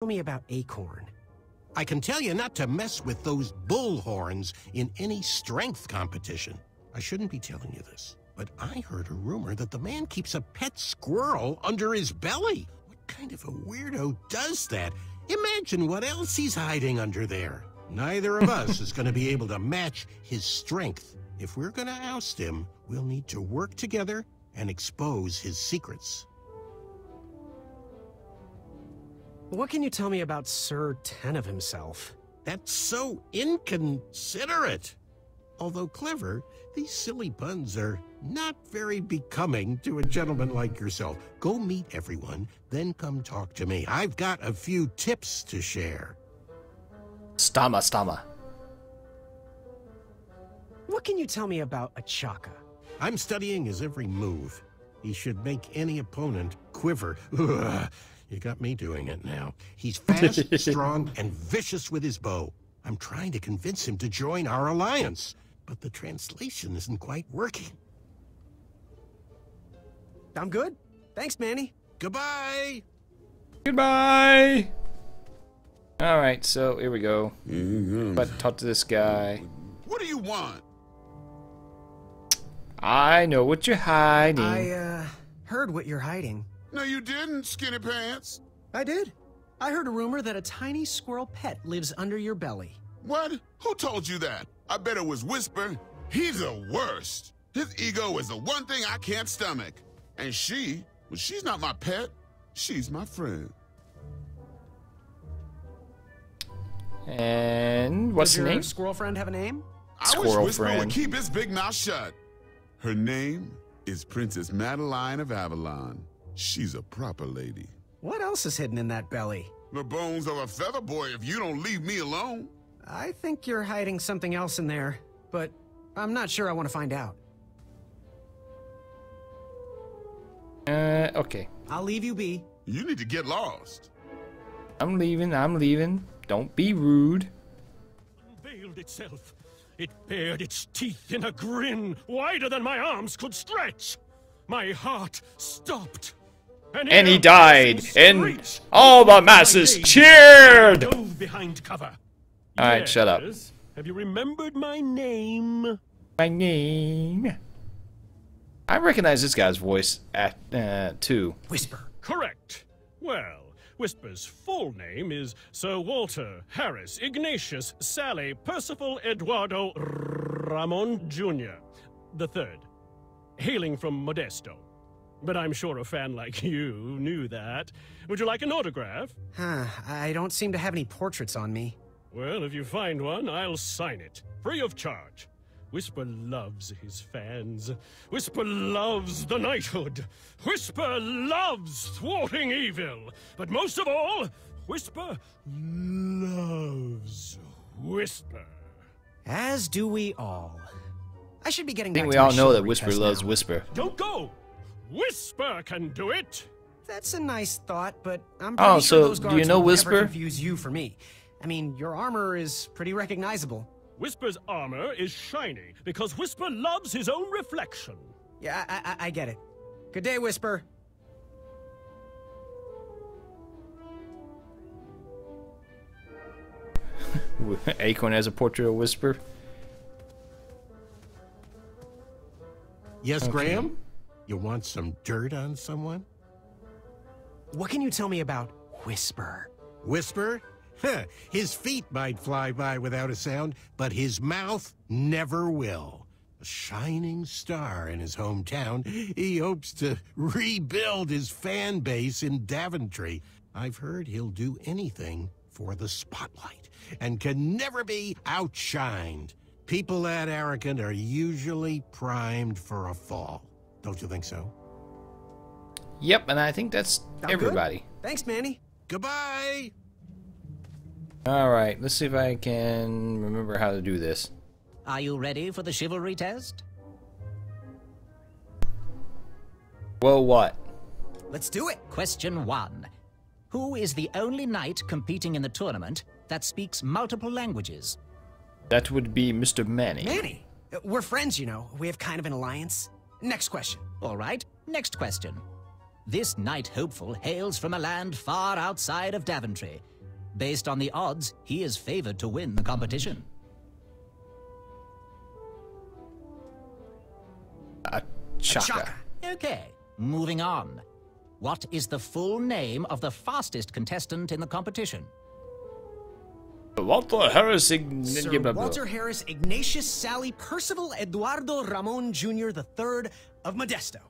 Tell me about Acorn. I can tell you not to mess with those bullhorns in any strength competition. I shouldn't be telling you this, but I heard a rumor that the man keeps a pet squirrel under his belly. What kind of a weirdo does that? Imagine what else he's hiding under there. Neither of us is going to be able to match his strength. If we're going to oust him, we'll need to work together and expose his secrets. What can you tell me about Sir Tenov himself? That's so inconsiderate. Although clever, these silly puns are not very becoming to a gentleman like yourself. Go meet everyone, then come talk to me. I've got a few tips to share. Stama. What can you tell me about Achaka? I'm studying his every move. He should make any opponent quiver. Ugh, you got me doing it now. He's fast, strong, and vicious with his bow. I'm trying to convince him to join our alliance, but the translation isn't quite working. I'm good. Thanks, Manny. Goodbye! Goodbye! Alright, so here we go. But talk to this guy. What do you want? I know what you're hiding. I, heard what you're hiding. No, you didn't, Skinny Pants. I did. I heard a rumor that a tiny squirrel pet lives under your belly. What? Who told you that? I bet it was Whisper. He's the worst. His ego is the one thing I can't stomach. And she's not my pet. She's my friend. And what's her Does your name? squirrel friend have a name? I wish Squirrel Whisper would friend. keep his big mouth shut. Her name is Princess Madeline of Avalon. She's a proper lady. What else is hidden in that belly? The bones of a feather boy if you don't leave me alone. I think you're hiding something else in there, but I'm not sure I want to find out. Okay. I'll leave you be. You need to get lost. I'm leaving. Don't be rude. Unveiled itself. It bared its teeth in a grin wider than my arms could stretch. My heart stopped. And he died, and all the masses cheered! Dove behind cover. Alright, shut up. Yes. Have you remembered my name? My name. I recognize this guy's voice too. Whisper. Correct. Well, Whisper's full name is Sir Walter Harris Ignatius Sally Percival Eduardo Ramon Jr. the Third, hailing from Modesto. But I'm sure a fan like you knew that. Would you like an autograph? I don't seem to have any portraits on me. Well, if you find one, I'll sign it, free of charge. Whisper loves his fans. Whisper loves the knighthood. Whisper loves thwarting evil. But most of all, Whisper loves Whisper. As do we all. I should be getting I back think we to my all know that chivalry Whisper test loves now. Whisper. Don't go! Whisper can do it! That's a nice thought, but I'm pretty sure so those do you guards know will Whisper? never confuse you for me. I mean, your armor is pretty recognizable. Whisper's armor is shiny because Whisper loves his own reflection. Yeah, I get it. Good day, Whisper. Acorn has a portrait of Whisper. Yes, Graham? You want some dirt on someone? What can you tell me about Whisper? Whisper? Huh, his feet might fly by without a sound, but his mouth never will. A shining star in his hometown, he hopes to rebuild his fan base in Daventry. I've heard he'll do anything for the spotlight and can never be outshined. People that arrogant are usually primed for a fall. Don't you think so? Yep, and I think that's Sound everybody. good? Thanks, Manny. Goodbye! Alright, let's see if I can remember how to do this. Are you ready for the chivalry test? Well, what? Let's do it. Question 1. Who is the only knight competing in the tournament that speaks multiple languages? That would be Mr. Manny. Manny. We're friends, you know. We have kind of an alliance. Next question. All right, next question. This knight hopeful hails from a land far outside of Daventry. Based on the odds, he is favored to win the competition. Chaka. Okay, moving on. What is the full name of the fastest contestant in the competition? Walter Harris. Sir Walter Harris Ignatius Sally Percival Eduardo Ramon Jr. III of Modesto.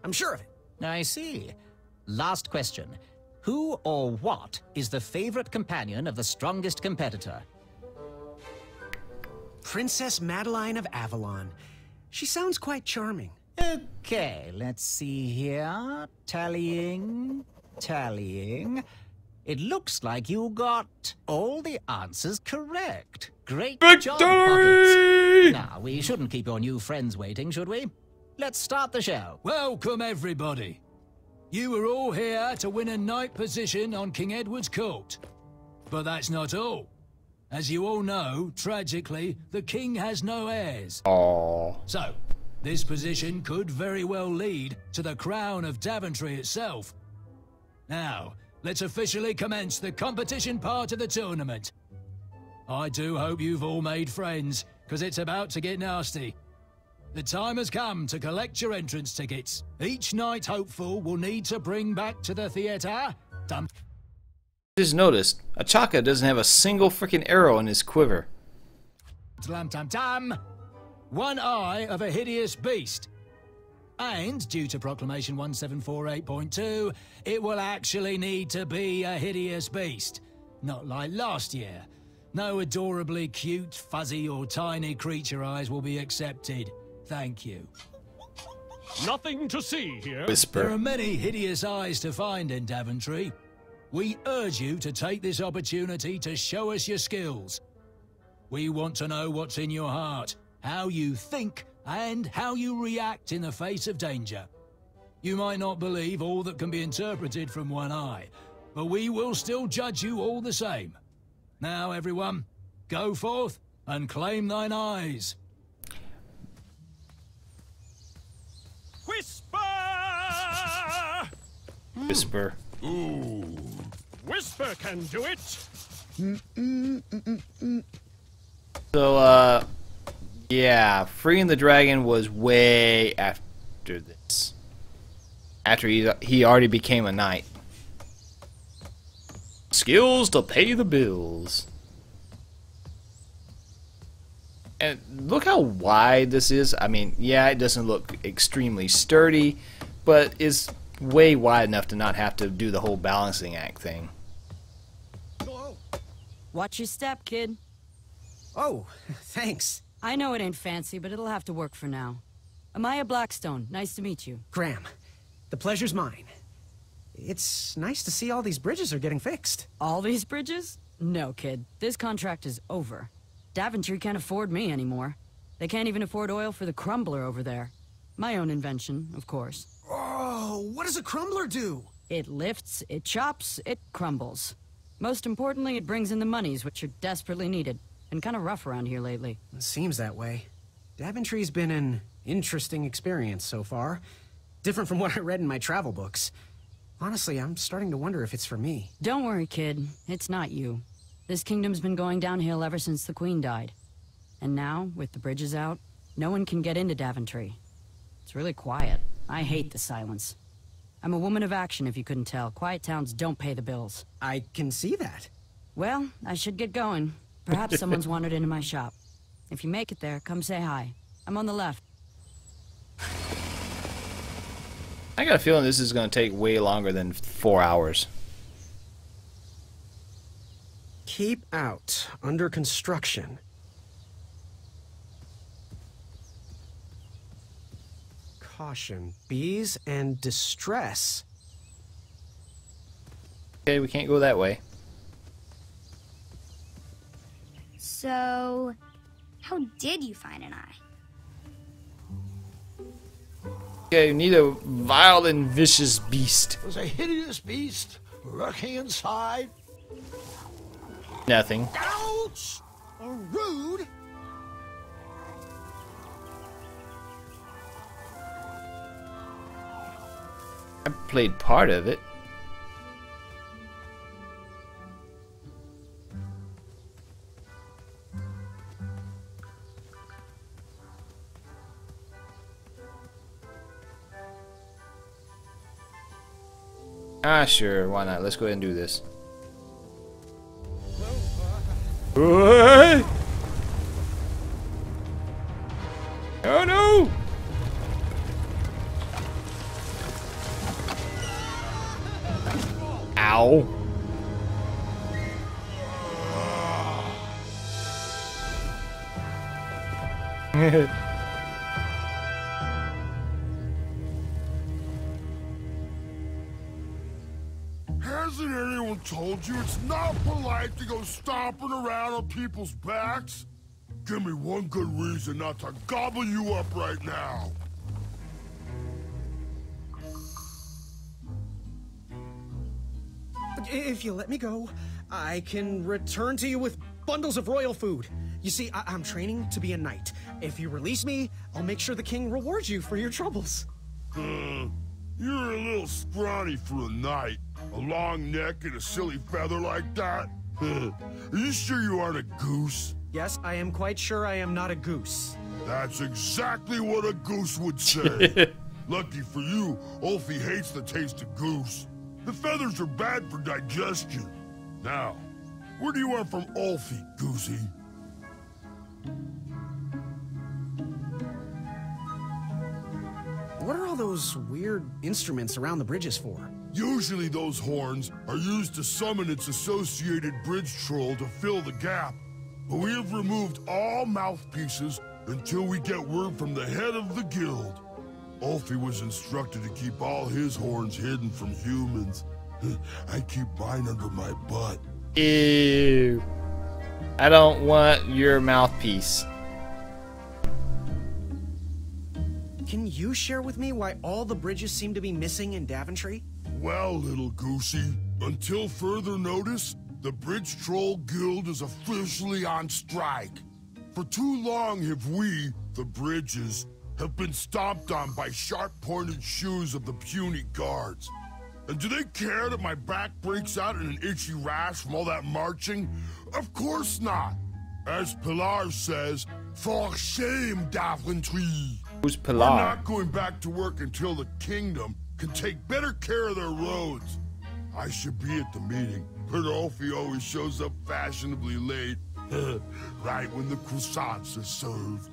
I'm sure of it. I see. Last question. Who or what is the favorite companion of the strongest competitor? Princess Madeline of Avalon. She sounds quite charming. Okay, let's see here. Tallying. It looks like you got all the answers correct. Great job, Pockets. Now, we shouldn't keep your new friends waiting, should we? Let's start the show. Welcome, everybody. You are all here to win a knight position on King Edward's court. But that's not all. As you all know, tragically, the king has no heirs. Aww. So, this position could very well lead to the crown of Daventry itself. Now, let's officially commence the competition part of the tournament. I do hope you've all made friends, because it's about to get nasty. The time has come to collect your entrance tickets. Each knight hopeful will need to bring back to the theater. Just noticed, Achaka doesn't have a single freaking arrow in his quiver. One eye of a hideous beast. And, due to Proclamation 1748.2, it will actually need to be a hideous beast. Not like last year. No adorably cute, fuzzy, or tiny creature eyes will be accepted. Thank you. Nothing to see here. There Whisper. are many hideous eyes to find in Daventry. We urge you to take this opportunity to show us your skills. We want to know what's in your heart, how you think, and how you react in the face of danger. You might not believe all that can be interpreted from one eye, but we will still judge you all the same. Now, everyone, go forth and claim thine eyes. Whisper! Whisper. Ooh. Whisper can do it. So, yeah, freeing the dragon was way after this. After he already became a knight. Skills to pay the bills. And look how wide this is. I mean, yeah, it doesn't look extremely sturdy, but it's way wide enough to not have to do the whole balancing act thing. Watch your step, kid. Oh, thanks. I know it ain't fancy, but it'll have to work for now. Amaya Blackstone, nice to meet you. Graham, the pleasure's mine. It's nice to see all these bridges are getting fixed. All these bridges? No, kid. This contract is over. Daventry can't afford me anymore. They can't even afford oil for the crumbler over there. My own invention, of course. Oh, what does a crumbler do? It lifts, it chops, it crumbles. Most importantly, it brings in the monies, which are desperately needed. Been kind of rough around here lately. It seems that way. Daventry's been an interesting experience so far. Different from what I read in my travel books. Honestly, I'm starting to wonder if it's for me. Don't worry, kid. It's not you. This kingdom's been going downhill ever since the Queen died. And now, with the bridges out, no one can get into Daventry. It's really quiet. I hate the silence. I'm a woman of action, if you couldn't tell. Quiet towns don't pay the bills. I can see that. Well, I should get going. Perhaps someone's wandered into my shop. If you make it there, come say hi. I'm on the left. I got a feeling this is going to take way longer than 4 hours. Keep out. Under construction. Caution. Bees and distress. Okay, we can't go that way. So, how did you find an eye? Okay, we need a vile and vicious beast. There's a hideous beast lurking inside. Nothing. Ouch! Rude! I'm played part of it. Ah, sure, why not? Let's go ahead and do this. What? Oh no! Ow. Hasn't anyone told you it's not polite to go stomping around on people's backs? Give me one good reason not to gobble you up right now. If you let me go, I can return to you with bundles of royal food. You see, I'm training to be a knight. If you release me, I'll make sure the king rewards you for your troubles. You're a little scrawny for a knight. A long neck and a silly feather like that? Are you sure you aren't a goose? Yes, I am quite sure I am not a goose. That's exactly what a goose would say. Lucky for you, Ulfie hates the taste of goose. The feathers are bad for digestion. Now, where do you want from Ulfie, Goosey? What are all those weird instruments around the bridges for? Usually those horns are used to summon its associated bridge troll to fill the gap. But we have removed all mouthpieces until we get word from the head of the guild. Ulfie was instructed to keep all his horns hidden from humans. I keep mine under my butt. Ew. I don't want your mouthpiece. Can you share with me why all the bridges seem to be missing in Daventry? Well, little Goosey, until further notice, the Bridge Troll Guild is officially on strike. For too long have we, the Bridges, have been stomped on by sharp-pointed shoes of the puny guards. And do they care that my back breaks out in an itchy rash from all that marching? Of course not. As Pilar says, for shame, Daventry. Who's We're Pilar? not going back to work until the kingdom can take better care of their roads. I should be at the meeting, but Ulfie always shows up fashionably late, right when the croissants are served.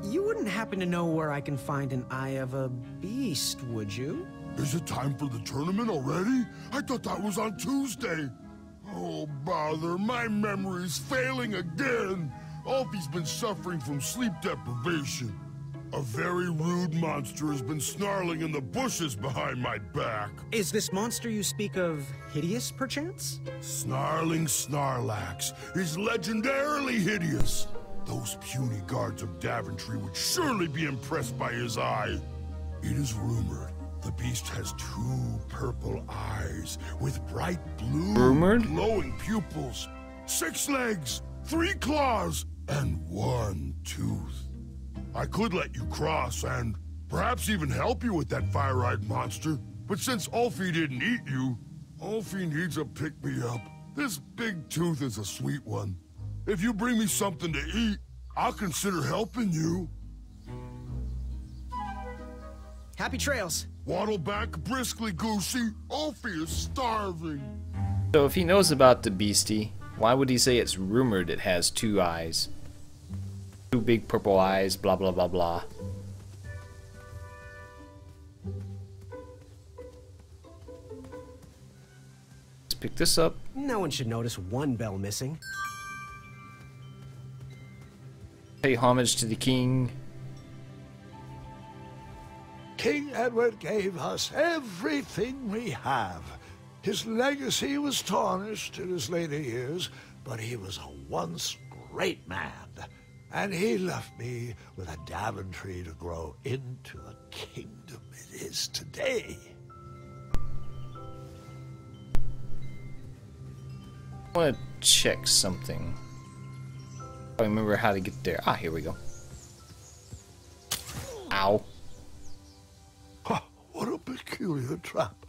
You wouldn't happen to know where I can find an Eye of a Beast, would you? Is it time for the tournament already? I thought that was on Tuesday. Oh, bother, my memory's failing again. Ulfie's been suffering from sleep deprivation. A very rude monster has been snarling in the bushes behind my back. Is this monster you speak of hideous, perchance? Snarling Snarlax is legendarily hideous. Those puny guards of Daventry would surely be impressed by his eye. It is rumored the beast has 2 purple eyes with bright blue glowing pupils, 6 legs, 3 claws, and 1 tooth. I could let you cross and perhaps even help you with that fire-eyed monster, but since Ulfie didn't eat you, Ulfie needs a pick-me-up. This big tooth is a sweet one. If you bring me something to eat, I'll consider helping you. Happy trails. Waddle back briskly, Goosey. Ulfie is starving. So if he knows about the beastie, why would he say it's rumored it has 2 eyes? 2 big purple eyes, blah blah blah blah. Let's pick this up. No one should notice 1 bell missing. Pay homage to the king. King Edward gave us everything we have. His legacy was tarnished in his later years, but he was a once great man. And he left me with a Daventry to grow into the kingdom it is today. I want to check something. I remember how to get there. Ah, here we go. Ow. What a peculiar trap.